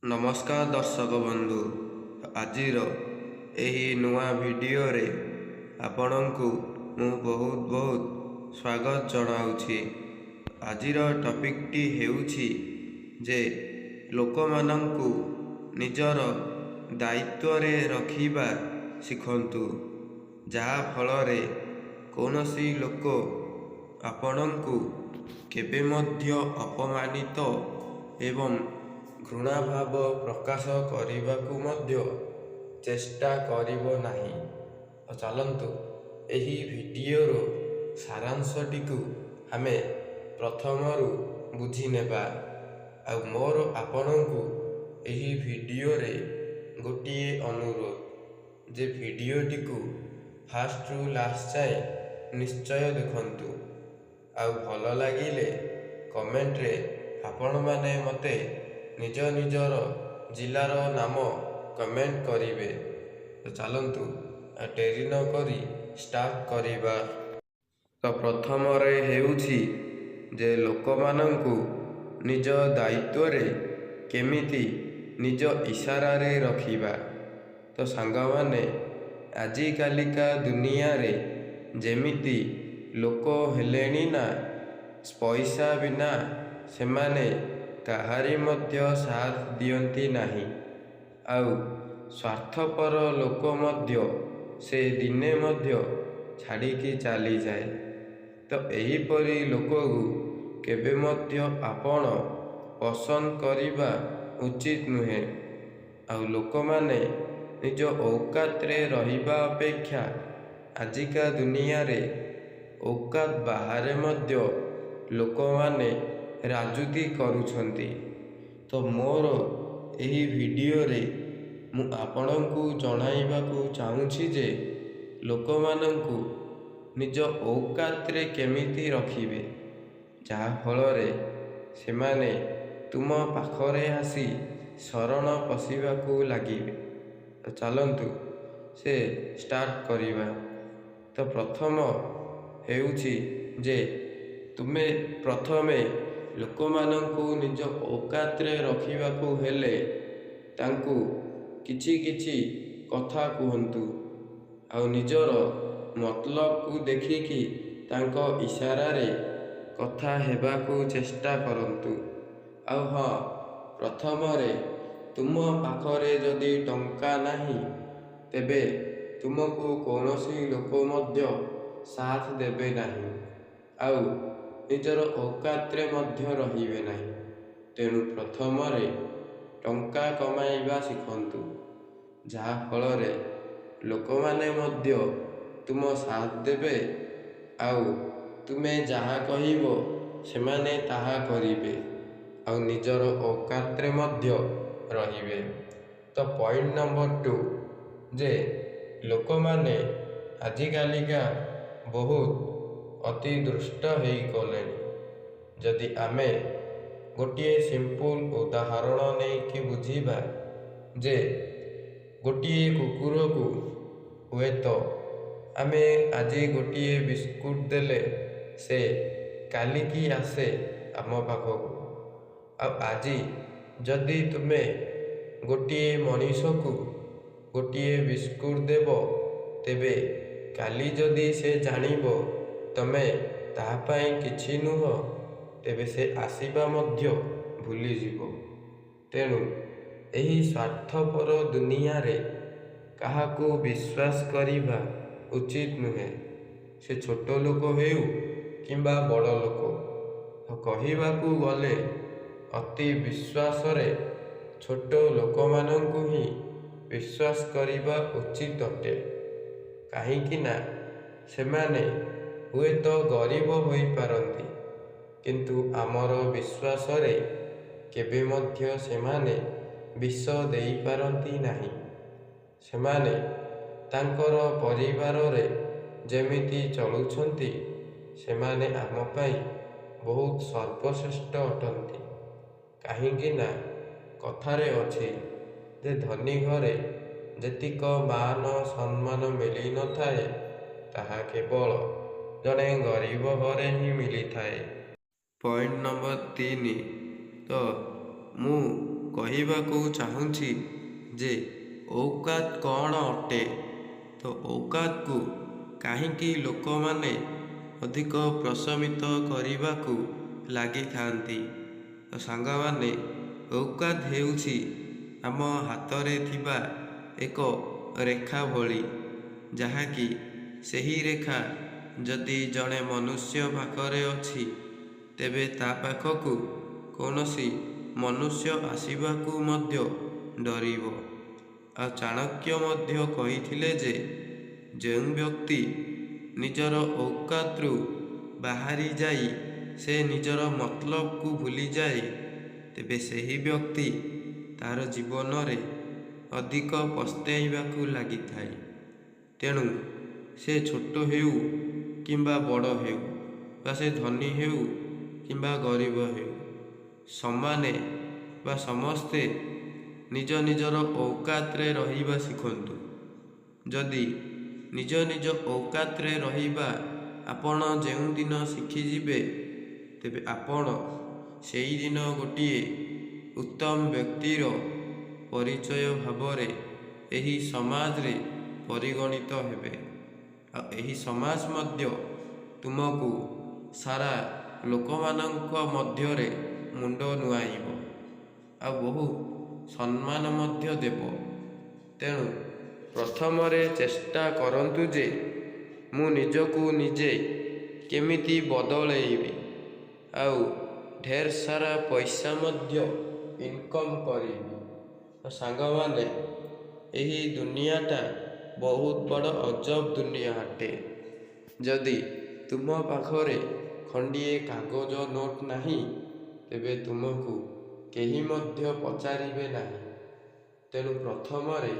ନମସ୍କାର ଦର୍ଶକ ବନ୍ଧୁ, ଆଜିର ଏହି ନୂଆ ଭିଡ଼ିଓରେ ଆପଣଙ୍କୁ ମୁଁ ବହୁତ ସ୍ୱାଗତ ଜଣାଉଛି। ଆଜିର ଟପିକଟି ହେଉଛି ଯେ ଲୋକମାନଙ୍କୁ ନିଜର ଦାୟିତ୍ୱରେ ରଖିବା ଶିଖନ୍ତୁ, ଯାହା ଫଳରେ କୌଣସି ଲୋକ ଆପଣଙ୍କୁ କେବେ ମଧ୍ୟ ଅପମାନିତ ଏବଂ ଘୃଣାଭାବ ପ୍ରକାଶ କରିବାକୁ ମଧ୍ୟ ଚେଷ୍ଟା କରିବ ନାହିଁ। ଚାଲନ୍ତୁ ଏହି ଭିଡ଼ିଓର ସାରାଂଶଟିକୁ ଆମେ ପ୍ରଥମରୁ ବୁଝିନେବା। ଆଉ ମୋର ଆପଣଙ୍କୁ ଏହି ଭିଡ଼ିଓରେ ଗୋଟିଏ ଅନୁରୋଧ ଯେ ଭିଡ଼ିଓଟିକୁ ଫାଷ୍ଟରୁ ଲାଷ୍ଟ ଯାଏଁ ନିଶ୍ଚୟ ଦେଖନ୍ତୁ। ଆଉ ଭଲ ଲାଗିଲେ କମେଣ୍ଟରେ ଆପଣମାନେ ମୋତେ ନିଜର ଜିଲ୍ଲାର ନାମ କମେଣ୍ଟ କରିବେ। ଚାଲନ୍ତୁ ଡେରି ନ କରି ଷ୍ଟାର୍ଟ କରିବା। ତ ପ୍ରଥମରେ ହେଉଛି ଯେ ଲୋକମାନଙ୍କୁ ନିଜ ଦାୟିତ୍ୱରେ କେମିତି ନିଜ ଇଶାରାରେ ରଖିବା। ତ ସାଙ୍ଗମାନେ, ଆଜିକାଲିକା ଦୁନିଆରେ ଯେମିତି ଲୋକ ହେଲେଣି ନା ପଇସା ବିନା ସେମାନେ କାହାରି ମଧ୍ୟ ସାଥ ଦିଅନ୍ତି ନାହିଁ। ଆଉ ସ୍ୱାର୍ଥପର ଲୋକ ମଧ୍ୟ ସେ ଦିନେ ମଧ୍ୟ ଛାଡ଼ିକି ଚାଲିଯାଏ। ତ ଏହିପରି ଲୋକକୁ କେବେ ମଧ୍ୟ ଆପଣ ପସନ୍ଦ କରିବା ଉଚିତ ନୁହେଁ। ଆଉ ଲୋକମାନେ ନିଜ ଔକାତରେ ରହିବା ଅପେକ୍ଷା ଆଜିକା ଦୁନିଆରେ ଔକାତ ବାହାରେ ମଧ୍ୟ ଲୋକମାନେ ରାଜୁତି କରୁଛନ୍ତି। ତ ମୋର ଏହି ଭିଡ଼ିଓରେ ମୁଁ ଆପଣଙ୍କୁ ଜଣାଇବାକୁ ଚାହୁଁଛି ଯେ ଲୋକମାନଙ୍କୁ ନିଜ ଔକାତରେ କେମିତି ରଖିବେ, ଯାହାଫଳରେ ସେମାନେ ତୁମ ପାଖରେ ଆସି ଶରଣ ପଶିବାକୁ ଲାଗିବେ। ତ ଚାଲନ୍ତୁ ସେ ଷ୍ଟାର୍ଟ କରିବା। ତ ପ୍ରଥମ ହେଉଛି ଯେ ତୁମେ ପ୍ରଥମେ ଲୋକମାନଙ୍କୁ ନିଜ ଔକାତରେ ରଖିବାକୁ ହେଲେ ତାଙ୍କୁ କିଛି କଥା କୁହନ୍ତୁ। ଆଉ ନିଜର ମତଲବକୁ ଦେଖିକି ତାଙ୍କ ଇଶାରାରେ କଥା ହେବାକୁ ଚେଷ୍ଟା କରନ୍ତୁ। ଆଉ ହଁ, ପ୍ରଥମରେ ତୁମ ପାଖରେ ଯଦି ଟଙ୍କା ନାହିଁ ତେବେ ତୁମକୁ କୌଣସି ଲୋକ ମଧ୍ୟ ସାଥ ଦେବେ ନାହିଁ। ଆଉ ନିଜର ଔକାତରେ ମଧ୍ୟ ରହିବେ ନାହିଁ। ତେଣୁ ପ୍ରଥମରେ ଟଙ୍କା କମାଇବା ଶିଖନ୍ତୁ, ଯାହାଫଳରେ ଲୋକମାନେ ମଧ୍ୟ ତୁମ ସାଥ ଦେବେ। ଆଉ ତୁମେ ଯାହା କହିବ ସେମାନେ ତାହା କରିବେ। ଆଉ ନିଜର ଔକାତରେ ମଧ୍ୟ ରହିବେ। ତ ପଏଣ୍ଟ ନମ୍ବର 2 ଯେ ଲୋକମାନେ ଆଜିକାଲିକା ବହୁତ ଅତି ଦୁଷ୍ଟ ହେଇଗଲେଣି। ଯଦି ଆମେ ଗୋଟିଏ ସିମ୍ପୁଲ ଉଦାହରଣ ନେଇକି ବୁଝିବା ଯେ ଗୋଟିଏ କୁକୁରକୁ ହୁଏତ ଆମେ ଆଜି ଗୋଟିଏ ବିସ୍କୁଟ ଦେଲେ ସେ କାଲିକି ଆସେ ଆମ ପାଖକୁ। ଆଉ ଆଜି ଯଦି ତୁମେ ଗୋଟିଏ ମଣିଷକୁ ଗୋଟିଏ ବିସ୍କୁଟ ଦେବ ତେବେ କାଲି ଯଦି ସେ ଜାଣିବ ତମେ ତାହା ପାଇଁ କିଛି ନୁହଁ ତେବେ ସେ ଆସିବା ମଧ୍ୟ ଭୁଲିଯିବ। ତେଣୁ ଏହି ସ୍ୱାର୍ଥପର ଦୁନିଆରେ କାହାକୁ ବିଶ୍ୱାସ କରିବା ଉଚିତ ନୁହେଁ। ସେ ଛୋଟ ଲୋକ ହେଉ କିମ୍ବା ବଡ଼ ଲୋକ। କହିବାକୁ ଗଲେ ଅତି ବିଶ୍ୱାସରେ ଛୋଟ ଲୋକମାନଙ୍କୁ ହିଁ ବିଶ୍ୱାସ କରିବା ଉଚିତ ଅଟେ। କାହିଁକି ନା ସେମାନେ ହୁଏତ ଗରିବ ହୋଇପାରନ୍ତି, କିନ୍ତୁ ଆମର ବିଶ୍ୱାସରେ କେବେ ମଧ୍ୟ ସେମାନେ ବିଷ ଦେଇପାରନ୍ତି ନାହିଁ। ସେମାନେ ତାଙ୍କର ପରିବାରରେ ଯେମିତି ଚଳୁଛନ୍ତି ସେମାନେ ଆମ ପାଇଁ ବହୁତ ସର୍ବଶ୍ରେଷ୍ଠ ଅଟନ୍ତି। କାହିଁକି ନା କଥାରେ ଅଛି ଯେ ଧନୀ ଘରେ ଯେତିକ ମାନ ସମ୍ମାନ ମିଳିନଥାଏ ତାହା କେବଳ ଜଣେ ଗରିବ ଘରେ ହିଁ ମିଳିଥାଏ। ପଏଣ୍ଟ ନମ୍ବର 3 ତ ମୁଁ କହିବାକୁ ଚାହୁଁଛି ଯେ ଔକାତ କ'ଣ ଅଟେ। ତ ଔକାତକୁ କାହିଁକି ଲୋକମାନେ ଅଧିକ ପ୍ରଶମିତ କରିବାକୁ ଲାଗିଥାନ୍ତି। ତ ସାଙ୍ଗମାନେ, ଔକାତ ହେଉଛି ଆମ ହାତରେ ଥିବା ଏକ ରେଖା ଭଳି, ଯାହାକି ସେହି ରେଖା ଯଦି ଜଣେ ମନୁଷ୍ୟ ପାଖରେ ଅଛି, ତେବେ ତା ପାଖକୁ କୌଣସି ମନୁଷ୍ୟ ଆସିବାକୁ ମଧ୍ୟ ଡରିବ। ଆଉ ଚାଣକ୍ୟ ମଧ୍ୟ କହିଥିଲେ ଯେ ଯେଉଁ ବ୍ୟକ୍ତି ନିଜର ଔକାତରୁ ବାହାରି ଯାଇ ସେ ନିଜର ମତଲବକୁ ଭୁଲିଯାଏ, ତେବେ ସେହି ବ୍ୟକ୍ତି ତାର ଜୀବନରେ ଅଧିକ ପସ୍ତାଇବାକୁ ଲାଗିଥାଏ। ତେଣୁ ସେ ଛୋଟ ହେଉ କିମ୍ବା ବଡ଼ ହେଉ, ବା ସେ ଧନୀ ହେଉ କିମ୍ବା ଗରିବ ହେଉ, ସମାନେ ବା ସମସ୍ତେ ନିଜ ନିଜର ଔକାତରେ ରହିବା ଶିଖନ୍ତୁ। ଯଦି ନିଜ ନିଜ ଔକାତରେ ରହିବା ଆପଣ ଯେଉଁଦିନ ଶିଖିଯିବେ, ତେବେ ଆପଣ ସେଇଦିନ ଗୋଟିଏ ଉତ୍ତମ ବ୍ୟକ୍ତିର ପରିଚୟ ଭାବରେ ଏହି ସମାଜରେ ପରିଗଣିତ ହେବେ। ଆଉ ଏହି ସମାଜ ମଧ୍ୟ ତୁମକୁ ସାରା ଲୋକମାନଙ୍କ ମଧ୍ୟରେ ମୁଣ୍ଡ ନୁଆଁଇବ ଆଉ ବହୁ ସମ୍ମାନ ମଧ୍ୟ ଦେବ। ତେଣୁ ପ୍ରଥମରେ ଚେଷ୍ଟା କରନ୍ତୁ ଯେ ମୁଁ ନିଜକୁ ନିଜେ କେମିତି ବଦଳେଇବି ଆଉ ଢେର ସାରା ପଇସା ମଧ୍ୟ ଇନକମ୍ କରିବି। ସାଙ୍ଗମାନେ, ଏହି ଦୁନିଆଟା ବହୁତ ବଡ଼ ଅଜବ ଦୁନିଆ ଅଟେ। ଯଦି ତୁମ ପାଖରେ ଖଣ୍ଡିଏ କାଗଜ ନୋଟ ନାହିଁ, ତେବେ ତୁମକୁ କେହି ମଧ୍ୟ ପଚାରିବେ ନାହିଁ। ତେଣୁ ପ୍ରଥମରେ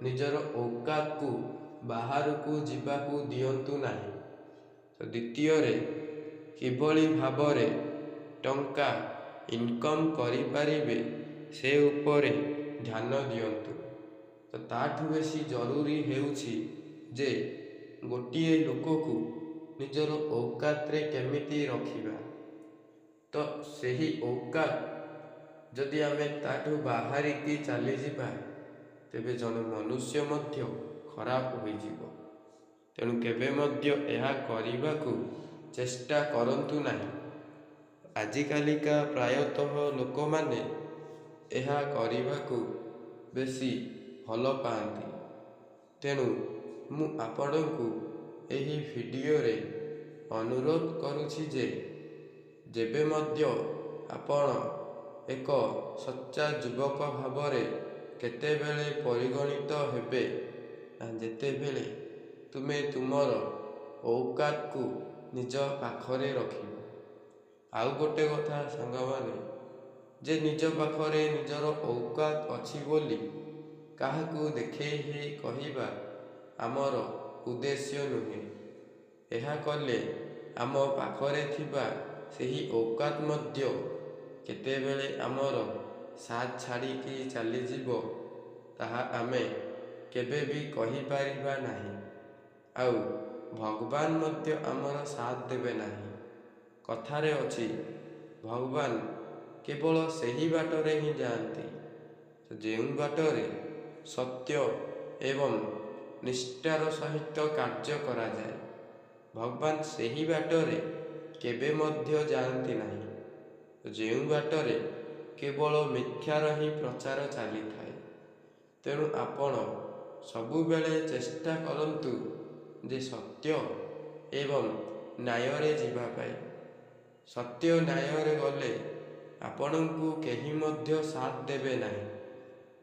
ନିଜର ଔକାତକୁ ବାହାରକୁ ଯିବାକୁ ଦିଅନ୍ତୁ ନାହିଁ। ଦ୍ୱିତୀୟରେ କିଭଳି ଭାବରେ ଟଙ୍କା ଇନକମ୍ କରିପାରିବେ ସେ ଉପରେ ଧ୍ୟାନ ଦିଅନ୍ତୁ। ତ ତାଠୁ ବେଶୀ ଜରୁରୀ ହେଉଛି ଯେ ଗୋଟିଏ ଲୋକକୁ ନିଜର ଔକାତରେ କେମିତି ରଖିବା। ତ ସେହି ଔକାତ ଯଦି ଆମେ ତାଠୁ ବାହାରିକି ଚାଲିଯିବା, ତେବେ ଜଣେ ମନୁଷ୍ୟ ମଧ୍ୟ ଖରାପ ହୋଇଯିବ। ତେଣୁ କେବେ ମଧ୍ୟ ଏହା କରିବାକୁ ଚେଷ୍ଟା କରନ୍ତୁ ନାହିଁ। ଆଜିକାଲିକା ପ୍ରାୟତଃ ଲୋକମାନେ ଏହା କରିବାକୁ ବେଶୀ ଭଲ ପାଆନ୍ତି। ତେଣୁ ମୁଁ ଆପଣଙ୍କୁ ଏହି ଭିଡ଼ିଓରେ ଅନୁରୋଧ କରୁଛି ଯେ ଯେବେ ମଧ୍ୟ ଆପଣ ଏକ ସଚ୍ଚା ଯୁବକ ଭାବରେ କେତେବେଳେ ପରିଗଣିତ ହେବେ, ଯେତେବେଳେ ତୁମେ ତୁମର ଔକାତକୁ ନିଜ ପାଖରେ ରଖିବ। ଆଉ ଗୋଟେ କଥା ସାଙ୍ଗମାନେ, ଯେ ନିଜ ପାଖରେ ନିଜର ଔକାତ ଅଛି ବୋଲି କାହାକୁ ଦେଖେଇ ହେଇ କହିବା ଆମର ଉଦ୍ଦେଶ୍ୟ ନୁହେଁ। ଏହା କଲେ ଆମ ପାଖରେ ଥିବା ସେହି ଔକାତ ମଧ୍ୟ କେତେବେଳେ ଆମର ସାଥ ଛାଡ଼ିକି ଚାଲିଯିବ, ତାହା ଆମେ କେବେ ବି କହିପାରିବା ନାହିଁ। ଆଉ ଭଗବାନ ମଧ୍ୟ ଆମର ସାଥ ଦେବେ ନାହିଁ। କଥାରେ ଅଛି, ଭଗବାନ କେବଳ ସେହି ବାଟରେ ହିଁ ଯାଆନ୍ତି ଯେଉଁ ବାଟରେ ସତ୍ୟ ଏବଂ ନିଷ୍ଠାର ସହିତ କାର୍ଯ୍ୟ କରାଯାଏ। ଭଗବାନ ସେହି ବାଟରେ କେବେ ମଧ୍ୟ ଯାଆନ୍ତି ନାହିଁ, ଯେଉଁ ବାଟରେ କେବଳ ମିଥ୍ୟାର ହିଁ ପ୍ରଚାର ଚାଲିଥାଏ। ତେଣୁ ଆପଣ ସବୁବେଳେ ଚେଷ୍ଟା କରନ୍ତୁ ଯେ ସତ୍ୟ ଏବଂ ନ୍ୟାୟରେ ଯିବା ପାଇଁ। ସତ୍ୟ ନ୍ୟାୟରେ ଗଲେ ଆପଣଙ୍କୁ କେହି ମଧ୍ୟ ସାଥ ଦେବେ ନାହିଁ।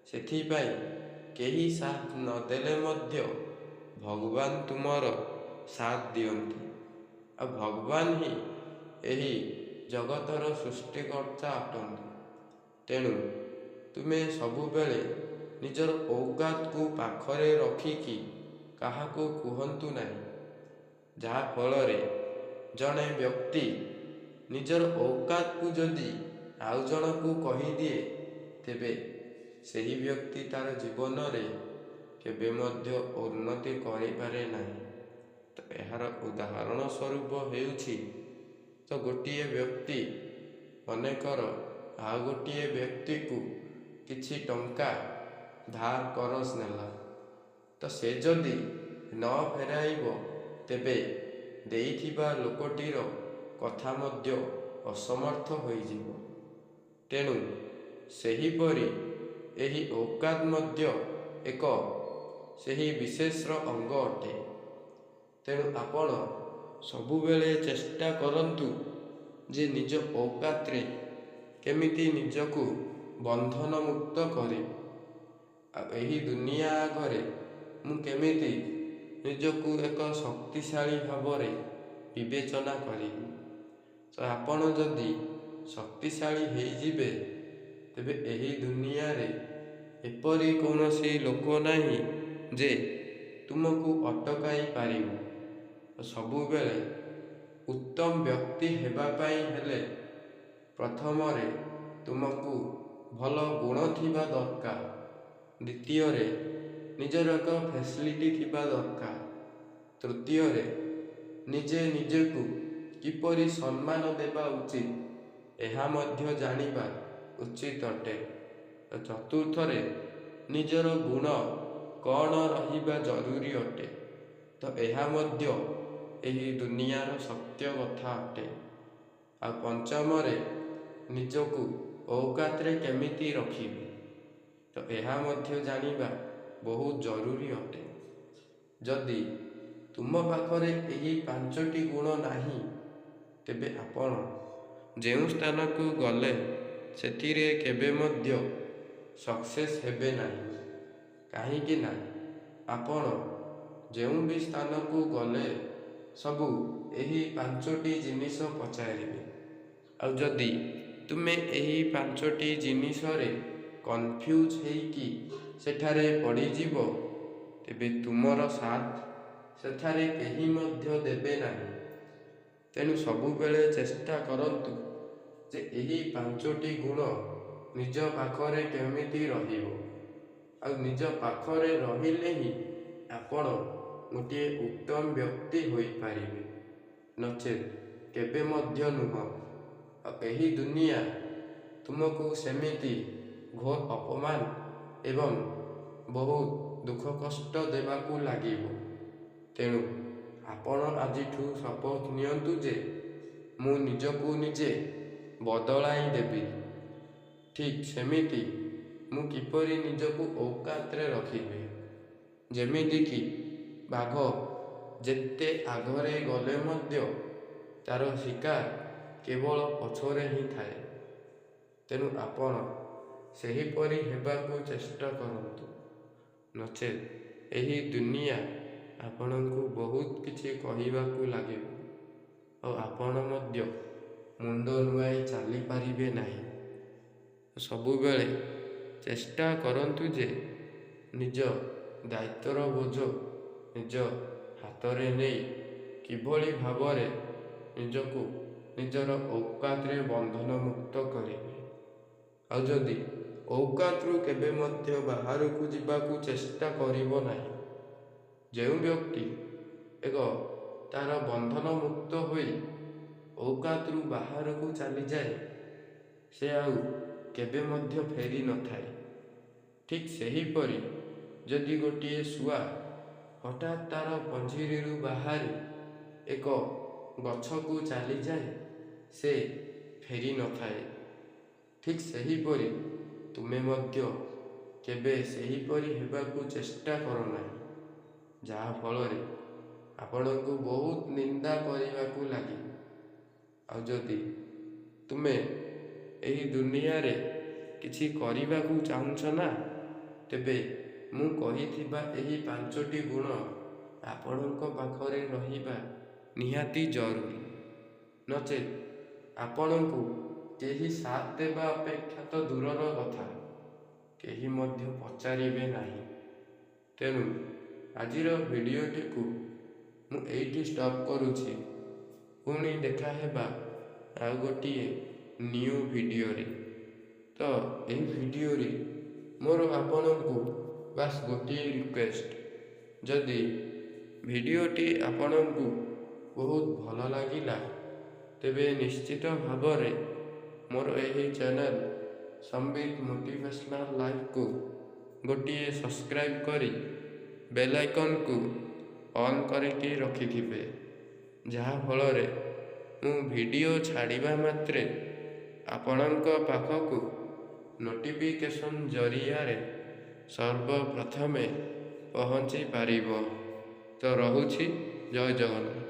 ସେଥିପାଇଁ କେହି ସାଥ ନଦେଲେ ମଧ୍ୟ ଭଗବାନ ତୁମର ସାଥ ଦିଅନ୍ତି। ଆଉ ଭଗବାନ ହିଁ ଏହି ଜଗତର ସୃଷ୍ଟିକର୍ତ୍ତା ଅଟନ୍ତି। ତେଣୁ ତୁମେ ସବୁବେଳେ ନିଜର ଔକାତକୁ ପାଖରେ ରଖିକି କାହାକୁ କୁହନ୍ତୁ ନାହିଁ। ଯାହାଫଳରେ ଜଣେ ବ୍ୟକ୍ତି ନିଜର ଔକାତକୁ ଯଦି ଆଉ ଜଣକୁ କହିଦିଏ, ତେବେ ସେହି ବ୍ୟକ୍ତି ତାର ଜୀବନରେ କେବେ ମଧ୍ୟ ଉନ୍ନତି କରିପାରେ ନାହିଁ। ତ ଏହାର ଉଦାହରଣ ସ୍ୱରୂପ ହେଉଛି, ତ ଗୋଟିଏ ବ୍ୟକ୍ତି ମନେକର ଆଉ ଗୋଟିଏ ବ୍ୟକ୍ତିକୁ କିଛି ଟଙ୍କା ଧାର କରଜ ନେଲା, ତ ସେ ଯଦି ନ ଫେରାଇବ ତେବେ ଦେଇଥିବା ଲୋକଟିର କଥା ମଧ୍ୟ ଅସମର୍ଥ ହୋଇଯିବ। ତେଣୁ ସେହିପରି ଏହି ଔକାତ ମଧ୍ୟ ଏକ ସେହି ବିଶେଷର ଅଙ୍ଗ ଅଟେ। ତେଣୁ ଆପଣ ସବୁବେଳେ ଚେଷ୍ଟା କରନ୍ତୁ ଯେ ନିଜ ଔକାତରେ କେମିତି ନିଜକୁ ବନ୍ଧନମୁକ୍ତ କରିବି, ଆଉ ଏହି ଦୁନିଆ ଆଗରେ ମୁଁ କେମିତି ନିଜକୁ ଏକ ଶକ୍ତିଶାଳୀ ଭାବରେ ବିବେଚନା କରିବି। ତ ଆପଣ ଯଦି ଶକ୍ତିଶାଳୀ ହେଇଯିବେ, ତେବେ ଏହି ଦୁନିଆରେ ଏପରି କୌଣସି ଲୋକ ନାହିଁ ଯେ ତୁମକୁ ଅଟକାଇ ପାରିବ। ସବୁବେଳେ ଉତ୍ତମ ବ୍ୟକ୍ତି ହେବା ପାଇଁ ହେଲେ ପ୍ରଥମରେ ତୁମକୁ ଭଲ ଗୁଣ ଥିବା ଦରକାର, ଦ୍ୱିତୀୟରେ ନିଜର ଏକ ଫ୍ୟାସିଲିଟି ଥିବା ଦରକାର, ତୃତୀୟରେ ନିଜେ ନିଜକୁ କିପରି ସମ୍ମାନ ଦେବା ଉଚିତ ଏହା ମଧ୍ୟ ଜାଣିବା ଉଚିତ ଅଟେ। ଚତୁର୍ଥରେ ନିଜର ଗୁଣ କ'ଣ ରହିବା ଜରୁରୀ ଅଟେ, ତ ଏହା ମଧ୍ୟ ଏହି ଦୁନିଆର ସତ୍ୟ କଥା ଅଟେ। ଆଉ ପଞ୍ଚମରେ ନିଜକୁ ଔକାତରେ କେମିତି ରଖିବେ, ତ ଏହା ମଧ୍ୟ ଜାଣିବା ବହୁତ ଜରୁରୀ ଅଟେ। ଯଦି ତୁମ ପାଖରେ ଏହି 5ଟି ଗୁଣ ନାହିଁ, ତେବେ ଆପଣ ଯେଉଁ ସ୍ଥାନକୁ ଗଲେ ସେଥିରେ କେବେ ମଧ୍ୟ ସକ୍ସେସ୍ ହେବେ ନାହିଁ। କାହିଁକି ନା ଆପଣ ଯେଉଁ ବି ସ୍ଥାନକୁ ଗଲେ ସବୁ ଏହି 5ଟି ଜିନିଷ ପଚାରିବେ। ଆଉ ଯଦି ତୁମେ ଏହି 5ଟି ଜିନିଷରେ କନଫ୍ୟୁଜ୍ ହେଇକି ସେଠାରେ ପଡ଼ିଯିବ, ତେବେ ତୁମର ସାଥ ସେଠାରେ କେହି ମଧ୍ୟ ଦେବେ ନାହିଁ। ତେଣୁ ସବୁବେଳେ ଚେଷ୍ଟା କରନ୍ତୁ ଯେ ଏହି 5ଟି ଗୁଣ ନିଜ ପାଖରେ କେମିତି ରହିବ। ଆଉ ନିଜ ପାଖରେ ରହିଲେ ହିଁ ଆପଣ ଗୋଟିଏ ଉତ୍ତମ ବ୍ୟକ୍ତି ହୋଇପାରିବେ, ନଚେତ୍ କେବେ ମଧ୍ୟ ନୁହଁ। ଆଉ ଏହି ଦୁନିଆ ତୁମକୁ ସେମିତି ଘୋର ଅପମାନ ଏବଂ ବହୁତ ଦୁଃଖ କଷ୍ଟ ଦେବାକୁ ଲାଗିବ। ତେଣୁ ଆପଣ ଆଜିଠୁ ଶପଥ ନିଅନ୍ତୁ ଯେ ମୁଁ ନିଜକୁ ନିଜେ ବଦଳାଇ ଦେବି। ଠିକ୍ ସେମିତି ମୁଁ କିପରି ନିଜକୁ ଔକାତରେ ରଖିବି, ଯେମିତିକି ବାଘ ଯେତେ ଆଗରେ ଗଲେ ମଧ୍ୟ ତାର ଶିକାର କେବଳ ପଛରେ ହିଁ ଥାଏ। ତେଣୁ ଆପଣ ସେହିପରି ହେବାକୁ ଚେଷ୍ଟା କରନ୍ତୁ, ନଚେତ୍ ଏହି ଦୁନିଆ ଆପଣଙ୍କୁ ବହୁତ କିଛି କହିବାକୁ ଲାଗିବ ଆଉ ଆପଣ ମଧ୍ୟ ମୁଣ୍ଡ ନୁଆଇ ଚାଲିପାରିବେ ନାହିଁ। ସବୁବେଳେ ଚେଷ୍ଟା କରନ୍ତୁ ଯେ ନିଜ ଦାୟିତ୍ୱର ବୋଝ ନିଜ ହାତରେ ନେଇ କିଭଳି ଭାବରେ ନିଜକୁ ନିଜର ଔକାତରେ ବନ୍ଧନମୁକ୍ତ କରିବେ। ଆଉ ଯଦି ଔକାତରୁ କେବେ ମଧ୍ୟ ବାହାରକୁ ଯିବାକୁ ଚେଷ୍ଟା କରିବ ନାହିଁ, ଯେଉଁ ବ୍ୟକ୍ତି ଏକ ତାର ବନ୍ଧନମୁକ୍ତ ହୋଇ ଔକାତରୁ ବାହାରକୁ ଚାଲିଯାଏ, ସେ ଆଉ କେବେ ମଧ୍ୟ ଫେରି ନଥାଏ। ଠିକ୍ ସେହିପରି ଯଦି ଗୋଟିଏ ଶୁଆ ହଠାତ୍ ତାର ପଞ୍ଝିରିରୁ ବାହାରି ଏକ ଗଛକୁ ଚାଲିଯାଏ, ସେ ଫେରି ନଥାଏ। ଠିକ୍ ସେହିପରି ତୁମେ ମଧ୍ୟ କେବେ ସେହିପରି ହେବାକୁ ଚେଷ୍ଟା କର ନାହିଁ, ଯାହାଫଳରେ ଆପଣଙ୍କୁ ବହୁତ ନିନ୍ଦା କରିବାକୁ ଲାଗିବ। ଆଉ ଯଦି ତୁମେ ଏହି ଦୁନିଆରେ କିଛି କରିବାକୁ ଚାହୁଁଛ ନା, ତେବେ ମୁଁ କହିଥିବା ଏହି 5ଟି ଗୁଣ ଆପଣଙ୍କ ପାଖରେ ରହିବା ନିହାତି ଜରୁରୀ। ନଚେତ୍ ଆପଣଙ୍କୁ କେହି ସାଥ ଦେବା ଅପେକ୍ଷା ତ ଦୂରର କଥା, କେହି ମଧ୍ୟ ପଚାରିବେ ନାହିଁ। ତେଣୁ ଆଜିର ଭିଡ଼ିଓଟିକୁ ମୁଁ ଏଇଠି ଷ୍ଟପ୍ କରୁଛି। ପୁଣି ଦେଖା ହେବା ଆଉ ଗୋଟିଏ ନ୍ୟୁ ଭିଡ଼ିଓରେ। ତ ଏହି ଭିଡ଼ିଓରେ ମୋର ଆପଣଙ୍କୁ ବାସ୍ ଗୋଟିଏ ରିକ୍ୱେଷ୍ଟ, ଯଦି ଭିଡ଼ିଓଟି ଆପଣଙ୍କୁ ବହୁତ ଭଲ ଲାଗିଲା, ତେବେ ନିଶ୍ଚିତ ଭାବରେ ମୋର ଏହି ଚ୍ୟାନେଲ ସମ୍ବିତ ମୋଟିଭେସନାଲ୍ ଲାଇଫ୍କୁ ଗୋଟିଏ ସବସ୍କ୍ରାଇବ୍ କରି ବେଲ୍ ଆଇକନ୍କୁ ଅନ୍ କରିକି ରଖିଥିବେ, ଯାହାଫଳରେ ମୁଁ ଭିଡ଼ିଓ ଛାଡ଼ିବା ମାତ୍ରେ ଆପଣଙ୍କ ପାଖକୁ ନୋଟିଫିକେସନ୍ ଜରିଆରେ ସର୍ବପ୍ରଥମେ ପହଞ୍ଚି ପାରିବ। ତ ରହୁଛି, ଜୟ ଜଗନ୍ନାଥ।